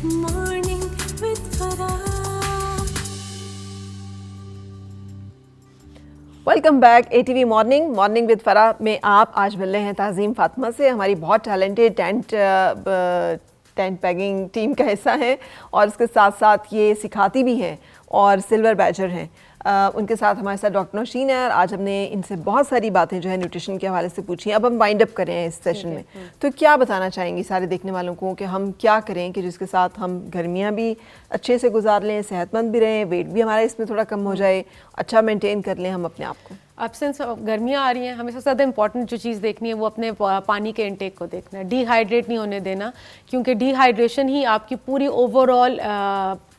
Morning with Farah. Welcome back ATV morning with फरा में आप आज मिल रहे हैं ताज़ीम फातिमा से, हमारी बहुत टैलेंटेड टेंट पैगिंग टीम का हिस्सा है और उसके साथ साथ ये सिखाती भी हैं और सिल्वर बैचर हैं। उनके साथ हमारे साथ डॉक्टर नौशीन है और आज हमने इनसे बहुत सारी बातें जो है न्यूट्रिशन के हवाले से पूछी हैं। अब हम वाइंड अप करें इस सेशन में, तो क्या बताना चाहेंगी सारे देखने वालों को कि हम क्या करें कि जिसके साथ हम गर्मियाँ भी अच्छे से गुजार लें, सेहतमंद भी रहें, वेट भी हमारा इसमें थोड़ा कम हो जाए, अच्छा मेंटेन कर लें हम अपने आप को। अब सिंस गर्मियाँ आ रही हैं, हमें सबसे ज़्यादा इंपॉर्टेंट जो चीज़ देखनी है वो अपने पानी के इनटेक को देखना है। डिहाइड्रेट नहीं होने देना, क्योंकि डिहाइड्रेशन ही आपकी पूरी ओवरऑल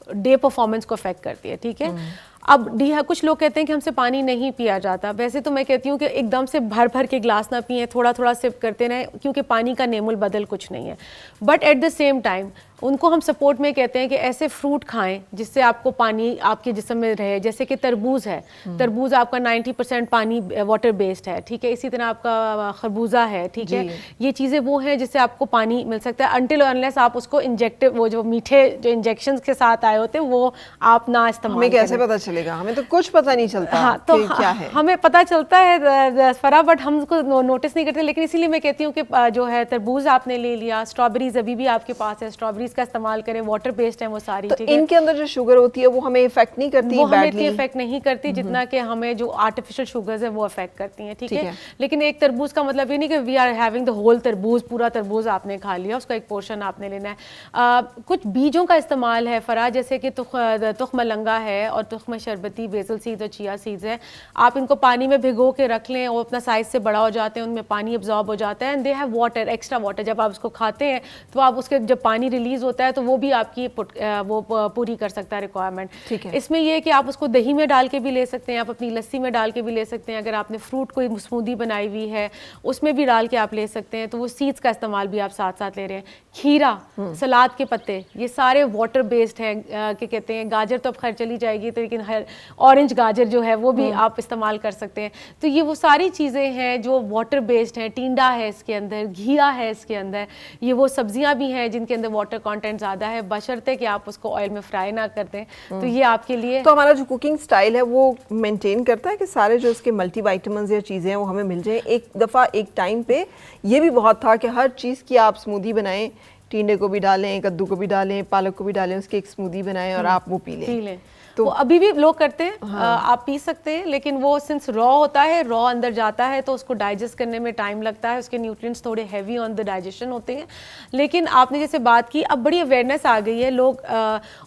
डे परफॉर्मेंस को अफेक्ट करती है। ठीक है, अब कुछ लोग कहते हैं कि हमसे पानी नहीं पिया जाता। वैसे तो मैं कहती हूँ कि एकदम से भर भर के ग्लास ना पिए, थोड़ा थोड़ा सिप करते रहें, क्योंकि पानी का नेमुल बदल कुछ नहीं है। But at the same time उनको हम सपोर्ट में कहते हैं कि ऐसे फ्रूट खाएं जिससे आपको पानी आपके जिस्म में रहे, जैसे कि तरबूज है। तरबूज आपका 90% पानी वाटर बेस्ड है। ठीक है, इसी तरह आपका खरबूजा है। ठीक है, ये चीज़ें वो हैं जिससे आपको पानी मिल सकता है अनटिल अनलेस आप उसको इंजेक्टिव, वो जो मीठे जो इंजेक्शन के साथ आए होते हैं वो आप ना इस्तेमाल। हमें कैसे पता चलेगा? हमें तो कुछ पता नहीं चलता। हाँ, तो क्या है? हमें पता चलता है फरा, बट हम उसको नोटिस नहीं करते। लेकिन इसीलिए मैं कहती हूँ कि जो है तरबूज आपने ले लिया, स्ट्रॉबेरीज अभी भी आपके पास है, स्ट्रॉबेरीज का इस्तेमाल करें, वाटर बेस्ड है वो सारी। तो ठीक है, इनके अंदर जो शुगर होती है वो हमें इफेक्ट नहीं करती, वो हमें इतनी इफेक्ट नहीं करती जितना कि हमें जो आर्टिफिशियल शुगर्स है वो इफेक्ट करती हैं। ठीक है, लेकिन एक तरबूज का मतलब ये नहीं कि we are having the whole तरबूज, पूरा तरबूज आपने खा लिया, उसका एक पोर्शन आपने लेना है। कुछ बीजों का इस्तेमाल है फरा, जैसे कि तुख्म लंगा है और तुख्म शरबती, बेसल सीड्स और चिया सीड्स है। आप इनको पानी में भिगो के रख लें, वो अपना साइज से बड़ा हो जाते हैं, उनमें पानी एब्जॉर्ब हो जाता है and they have water, extra water. जब आप उसको खाते हैं तो आप उसके जब पानी रिलीज होता है तो वो भी आपकी वो पूरी कर सकता है रिक्वायरमेंट। ठीक है, इसमें ये है कि आप उसको दही में डाल के भी ले सकते हैं, आप अपनी लस्सी में डाल के भी ले सकते हैं। अगर आपने फ्रूट कोई स्मूदी बनाई हुई है उसमें भी डाल के आप ले सकते हैं, तो वो सीड्स का इस्तेमाल भी आप साथ साथ ले रहे हैं। खीरा, सलाद के पत्ते, ये सारे वाटर बेस्ड हैं। क्या कहते हैं, गाजर तो अब खैर चली जाएगी, तो लेकिन हर ऑरेंज गाजर जो है वो भी आप इस्तेमाल कर सकते हैं। तो ये वो सारी चीज़ें हैं जो वाटर बेस्ड हैं। टिंडा है इसके अंदर, घिया है इसके अंदर, ये वो सब्जियां भी हैं जिनके अंदर वाटर कंटेंट ज़्यादा है, बशर्ते कि आप उसको ऑयल में फ्राई ना कर दें। तो ये आपके लिए, तो हमारा जो कुकिंग स्टाइल है वो मेंटेन करता है कि सारे जो उसके मल्टी वाइटामिन्स या चीज़ें हैं वो हमें मिल जाए। एक दफ़ा एक टाइम पे ये भी बहुत था कि हर चीज़ की आप स्मूदी बनाएं, टिंडे को भी डालें, कद्दू को भी डालें, पालक को भी डालें, उसकी एक स्मूदी बनाएं और आप वो पी लें। तो वो अभी भी लोग करते हैं। आप पी सकते हैं, लेकिन वो सिंस रॉ होता है, रॉ अंदर जाता है तो उसको डाइजेस्ट करने में टाइम लगता है, उसके न्यूट्रिएंट्स थोड़े हैवी ऑन द डाइजेशन होते हैं। लेकिन आपने जैसे बात की, अब बड़ी अवेयरनेस आ गई है, लोग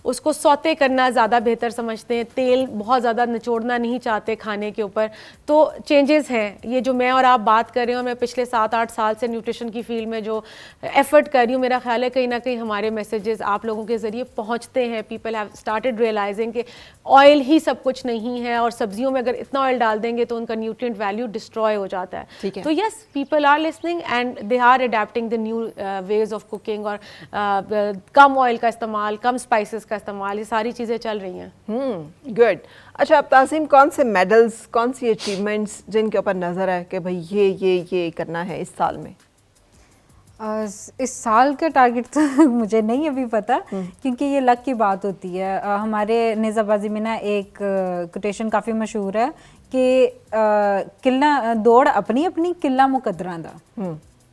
उसको सौते करना ज़्यादा बेहतर समझते हैं, तेल बहुत ज़्यादा निचोड़ना नहीं चाहते खाने के ऊपर। तो चेंजेस हैं, ये जो मैं और आप बात कर रहे हो, मैं पिछले 7-8 साल से न्यूट्रिशन की फील्ड में जो एफर्ट कर रही हूँ, मेरा ख्याल है कहीं ना कहीं हमारे मैसेजेस आप लोगों के ज़रिए पहुँचते हैं। पीपल हैव स्टार्टेड रियलाइजिंग कि ऑयल ही सब कुछ नहीं है, और सब्जियों में अगर इतना ऑयल डाल देंगे तो उनका न्यूट्रिएंट वैल्यू डिस्ट्रॉय हो जाता है। तो yes, people are listening and they are adapting the new ways of cooking, और कम ऑयल का इस्तेमाल, कम स्पाइसेस का इस्तेमाल, ये सारी चीज़ें चल रही हैं। गुड। अच्छा, अब ताज़ीम, कौन से मेडल्स, कौन सी अचीवमेंट्स जिनके ऊपर नज़र है कि भाई ये करना है इस साल में? इस साल का टारगेट तो मुझे नहीं अभी पता, क्योंकि ये लक की बात होती है। हमारे निज़ाबाजी में ना एक कोटेशन काफ़ी मशहूर है कि किला दौड़ अपनी अपनी, किला मुकद्दरां दा,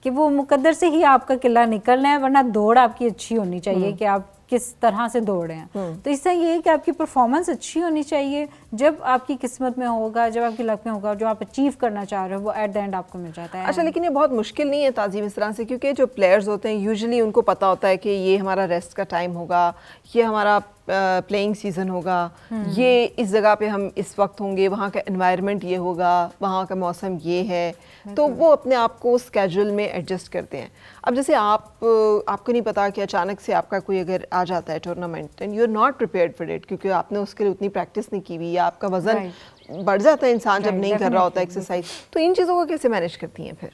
कि वो मुकद्दर से ही आपका किला निकलना है, वरना दौड़ आपकी अच्छी होनी चाहिए कि आप किस तरह से दौड़े हैं। तो इससे ये है कि आपकी परफॉर्मेंस अच्छी होनी चाहिए। जब आपकी किस्मत में होगा, जब आपकी लक में होगा, जो आप अचीव करना चाह रहे हो वो एट द एंड आपको मिल जाता है। अच्छा, लेकिन ये बहुत मुश्किल नहीं है ताज़ीम इस तरह से, क्योंकि जो प्लेयर्स होते हैं यूजुअली उनको पता होता है कि ये हमारा रेस्ट का टाइम होगा, ये हमारा प्लेइंग सीजन होगा, ये इस जगह पे हम इस वक्त होंगे, वहाँ का एनवायरनमेंट ये होगा, वहाँ का मौसम ये है, तो वो अपने आप को स्केड्यूल में एडजस्ट करते हैं। अब जैसे आपको नहीं पता कि अचानक से आपका कोई अगर आ जाता है tournament and you are not prepared for it, क्योंकि आपने उसके लिए उतनी प्रैक्टिस नहीं की हुई, या आपका वजन बढ़ जाता है इंसान जब नहीं कर रहा होता एक्सरसाइज, तो इन चीज़ों को कैसे मैनेज करती हैं फिर?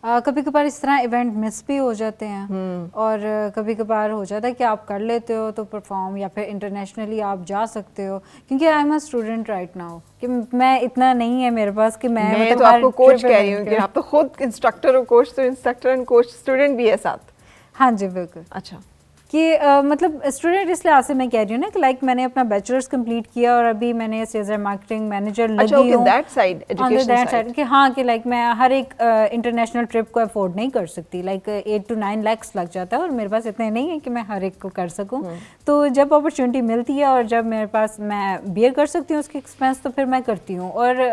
कभी कभार इस तरह इवेंट मिस भी हो जाते हैं, और कभी कभार हो जाता है कि आप कर लेते हो तो परफॉर्म, या फिर इंटरनेशनली आप जा सकते हो, क्योंकि I am a student right now, कि मैं इतना नहीं है मेरे पास कि मैं मतलब तो आपको कोच कह रही हूँ कि आप तो खुद इंस्ट्रक्टर हो, कोच तो इंस्ट्रक्टर एंड कोच स्टूडेंट भी है साथ। हाँ जी बिल्कुल। अच्छा, कि मतलब स्टूडेंट इसलिए आज से मैं कह रही हूँ ना कि लाइक मैंने अपना बैचलर्स कंप्लीट किया और अभी मैंने सेल्स एंड मार्केटिंग मैनेजर लगी हूँ दैट साइड, एजुकेशन साइड, कि हाँ कि लाइक मैं हर एक इंटरनेशनल ट्रिप को अफोर्ड नहीं कर सकती, लाइक 8 to 9 lakhs लग जाता है और मेरे पास इतने नहीं है कि मैं हर एक को कर सकूँ। तो जब अपॉर्चुनिटी मिलती है और जब मेरे पास मैं बियर कर सकती हूँ उसकी एक्सपेंस तो फिर मैं करती हूँ। और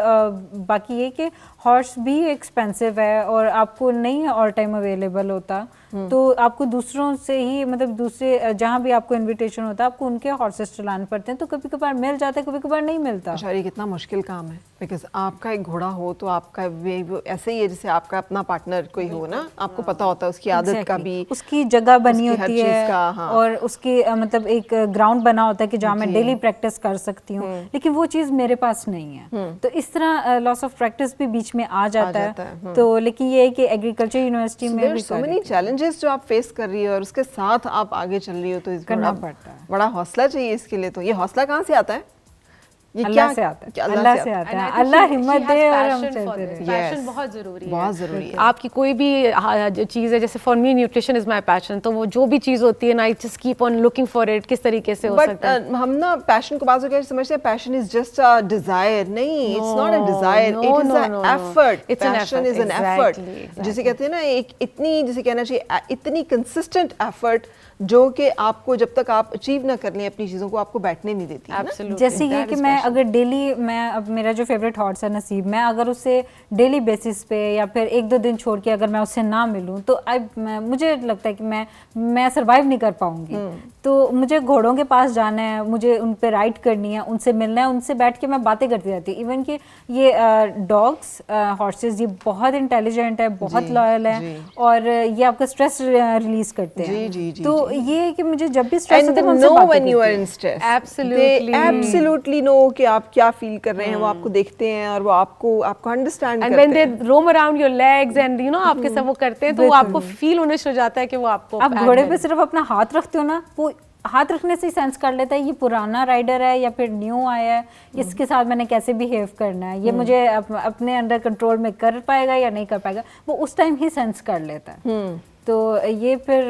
बाकी ये कि हॉर्स भी एक्सपेंसिव है और आपको नहीं ऑल टाइम अवेलेबल होता, तो आपको दूसरों से ही मतलब दूसरे जहाँ भी आपको इनविटेशन होता है आपको उनके हॉर्सेस चलाने पड़ते हैं, तो कभी कभार मिल जाता है कभी कभार नहीं मिलता। अच्छा, ये कितना मुश्किल काम है, बिकॉज आपका एक घोड़ा हो तो आपका वो ऐसे ही है जैसे आपका अपना पार्टनर कोई हो ना, आपको पता होता है उसकी आदत का भी, उसकी जगह बनी उसकी हर होती है चीज़ का, हाँ। और उसकी मतलब एक ग्राउंड बना होता है कि जहाँ मैं डेली प्रैक्टिस कर सकती हूँ, लेकिन वो चीज़ मेरे पास नहीं है। तो इस तरह लॉस ऑफ प्रैक्टिस भी बीच में आ जाता है। तो लेकिन ये है कि एग्रीकल्चर यूनिवर्सिटी में भी सो मेनी चैलेंजेस जो आप फेस कर रही हो और उसके साथ आप आगे चल रही हो, तो इस करना पड़ता है। बड़ा हौसला चाहिए इसके लिए। तो ये हौसला कहाँ से आता है? ये अल्लाह से आता है, अल्लाह से आता है, अल्लाह हिम्मत दे और हम चलते रहे। पैशन बहुत जरूरी है, बहुत जरूरी है। आपकी कोई भी चीज़ है, जैसे for me nutrition is my passion, तो वो जो भी चीज़ होती है ना, I just keep on looking for it, किस तरीके से हो सकता है। हम ना पैशन को बात करके समझते हैं passion is just a desire, नहीं, it's not a desire, it is a effort. Passion is an effort, जिसे कहते हैं ना एक इतनी, जिसे कहना चाहिए इतनी कंसिस्टेंट एफर्ट जो कि आपको जब तक आप अचीव ना कर लें अपनी चीज़ों को, आपको बैठने नहीं देती है। जैसे ये कि मैं अगर डेली, मैं अब मेरा जो फेवरेट हॉर्स है नसीब, मैं अगर उससे डेली बेसिस पे या फिर 1-2 दिन छोड़ के अगर मैं उससे ना मिलूं तो मुझे लगता है कि मैं सरवाइव नहीं कर पाऊंगी। तो मुझे घोड़ों के पास जाना है, मुझे उन पे राइड करनी है, उनसे मिलना है, उनसे बैठ के मैं बातें करती रहती हूँ। इवन कि ये डॉग्स, हॉर्सेस, ये बहुत इंटेलिजेंट है, बहुत लॉयल है और ये आपका स्ट्रेस रिलीज करते हैं। तो ये है कि मुझे जब भी स्ट्रेस होता है मैं उनसे बातें करती हूँ। एब्सोल्युटली नो कि आप क्या फील कर रहे हैं, वो आपको देखते हैं और वो आपको अंडरस्टैंड करते हैं। And when they roam around your legs and you know आपके सब वो करते हैं, तो वो आपको फील होने शुरू हो जाता है कि वो आपको, आप घोड़े पे सिर्फ अपना हाथ रखते हो ना, वो हाथ रखने से ही सेंस कर लेता है ये पुराना राइडर है या फिर न्यू आया है, इसके साथ मैंने कैसे बिहेव करना है, ये मुझे अपने अंडर कंट्रोल में कर पाएगा या नहीं कर पाएगा, वो उस टाइम ही सेंस कर लेता है। तो ये फिर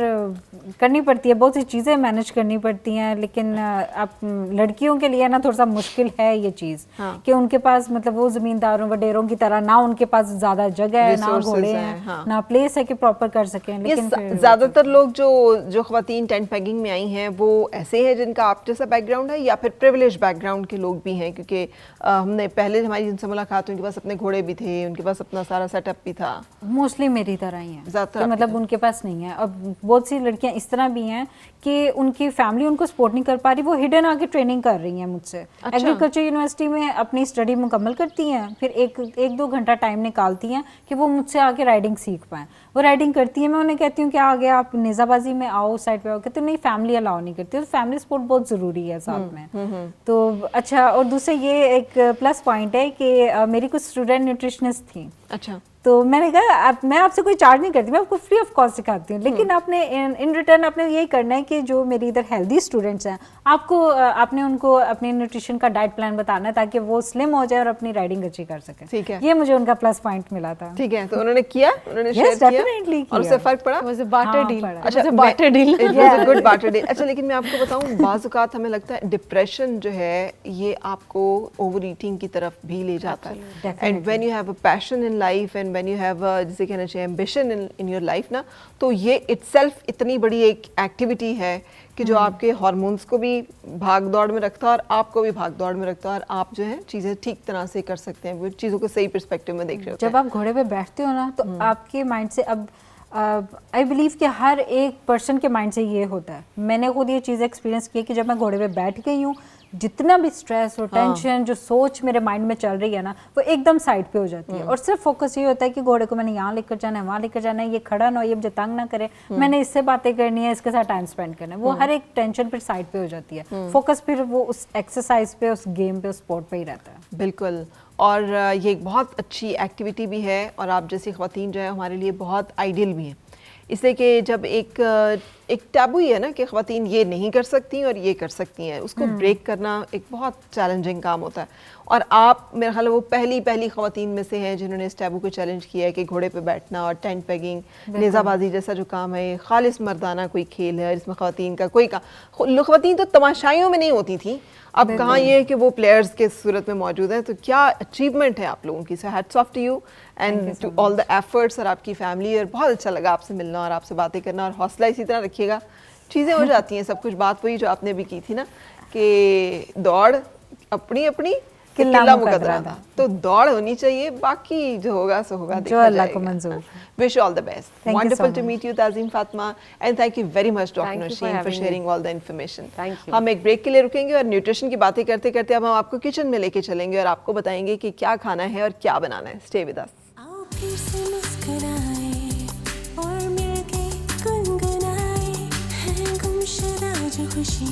करनी पड़ती है, बहुत सी चीज़ें मैनेज करनी पड़ती हैं, लेकिन आप लड़कियों के लिए ना थोड़ा सा मुश्किल है ये चीज़। हाँ। कि उनके पास मतलब वो ज़मींदारों वडेरों की तरह ना उनके पास ज़्यादा जगह है, ना घोड़े हैं, हाँ। ना प्लेस है कि प्रॉपर कर सकें। लेकिन ज़्यादातर लोग जो ख़वातीन टेंट पैगिंग में आई हैं वो ऐसे हैं जिनका आप जैसा बैकग्राउंड है या फिर प्रिविलेज बैकग्राउंड के लोग भी हैं, क्योंकि हमने पहले हमारी जिनसे मुलाकात हुई उनके पास अपने घोड़े भी थे, उनके पास अपना सारा सेटअप भी था। मोस्टली मेरी तरह ही है, तो मतलब उनके पास नहीं है। अब बहुत सी लड़कियां इस तरह भी हैं कि उनकी फैमिली उनको सपोर्ट नहीं कर पा रही, वो हिडन आके ट्रेनिंग कर रही हैं मुझसे। अच्छा। एग्रीकल्चर यूनिवर्सिटी में अपनी स्टडी मुकम्मल करती हैं, फिर 1-2 घंटा टाइम निकालती हैं कि वो मुझसे आके राइडिंग सीख पाएँ। वो राइडिंग करती हैं, मैं उन्हें कहती हूँ कि आगे आप निज़ाबाजी में आओ, साइड पे आओ, कहते नहीं फैमिली अलाउ नहीं करती, तो फैमिली सपोर्ट बहुत ज़रूरी है साथ में। तो अच्छा, और दूसरा ये एक प्लस पॉइंट है कि मेरी कुछ स्टूडेंट न्यूट्रिशनिस्ट थी। अच्छा। तो मैंने कहा मैं आपसे कोई चार्ज नहीं करती, मैं आपको फ्री ऑफ कॉस्ट सिखाती हूँ, लेकिन आपने इन रिटर्न आपने यही करना है कि जो मेरी इधर हेल्दी स्टूडेंट्स हैं आपने उनको अपने न्यूट्रिशन का डाइट प्लान बताना है ताकि वो स्लिम हो जाए और अपनी राइडिंग अच्छी कर सके। ठीक है, ये मुझे उनका प्लस पॉइंट मिला था। ठीक है, तो उन्होंने किया, उन्होंने शेयर किया और उससे फर्क पड़ा। Was a barter deal. अच्छा, barter deal, it was a good barter deal. अच्छा, लेकिन मैं आपको बताऊं, बाज़ औक़ात हमें लगता है डिप्रेशन जो है ये आपको ओवर ईटिंग की तरफ भी ले जाता है। And when you have a passion in life and when you have जिसे कहना चाहिए एम्बिशन इन योर लाइफ ना, तो ये इटसेल्फ इतनी बड़ी एक एक्टिविटी है कि जो आपके हार्मोन्स को भी भाग दौड़ में रखता है और आपको भी भाग दौड़ में रखता है और आप जो है चीज़ें ठीक तरह से कर सकते हैं, चीज़ों को सही पर्सपेक्टिव में देख रहे होते हैं। जब आप घोड़े पे बैठते हो ना तो आपके माइंड से अब आई बिलीव कि हर एक पर्सन के माइंड से ये होता है। मैंने खुद ये चीज़ एक्सपीरियंस की कि जब मैं घोड़े पे बैठ गई हूँ, जितना भी स्ट्रेस और टेंशन जो सोच मेरे माइंड में चल रही है ना, वो एकदम साइड पे हो जाती है और सिर्फ फोकस ये होता है कि घोड़े को मैंने यहाँ लेकर जाना है, वहाँ लेकर जाना है, ये खड़ा ना हो, ये मुझे तंग ना करे, मैंने इससे बातें करनी है, इसके साथ टाइम स्पेंड करना है। वो हर एक टेंशन फिर साइड पे हो जाती है, फोकस फिर वो उस एक्सरसाइज पे, उस गेम पे, उस स्पोर्ट पे ही रहता है। बिल्कुल, और ये एक बहुत अच्छी एक्टिविटी भी है और आप जैसी ख़वातीन जो है हमारे लिए बहुत आइडियल भी है, इसलिए कि जब एक टैबू ही है ना कि ख़वातीन ये नहीं कर सकती और ये कर सकती हैं, उसको ब्रेक करना एक बहुत चैलेंजिंग काम होता है। और आप मेरा ख्याल है वो पहली ख़वातीन में से हैं जिन्होंने इस टैबू को चैलेंज किया है कि घोड़े पे बैठना और टेंट पेगिंग, नेज़ाबाजी जैसा जो काम है खालिस मर्दाना कोई खेल है, इसमें ख़वातीन का कोई काम, ख़वातीन तो तमाशाइयों में नहीं होती थी, अब कहाँ ये है कि वो प्लेयर्स के सूरत में मौजूद हैं। तो क्या अचीवमेंट है आप लोगों की, so hats off to you and to all the efforts और आपकी फैमिली। और बहुत अच्छा लगा आपसे मिलना और आपसे बातें करना, और हौसला इसी तरह रखिएगा, चीज़ें हो जाती हैं सब कुछ। बात वही जो आपने भी की थी ना कि दौड़ अपनी अपनी किला मुकद्दरा था, तो दौड़ होनी चाहिए, बाकी जो होगा सो होगा, जो अल्लाह को मंजूर। Wish you all the best. Wonderful to meet you, Tazim Fatma, and thank you very much, Dr. Nosheen, for sharing all the information. Thank you. हम एक ब्रेक के लिए रुकेंगे और न्यूट्रिशन की बातें करते करते अब हम आपको किचन में लेके चलेंगे और आपको बताएंगे कि क्या खाना है और क्या बनाना है। Stay with us. आओ फिर से मुस्कुराए और मिलके गुनगुनाए हैं गुमशुदा जो खुशी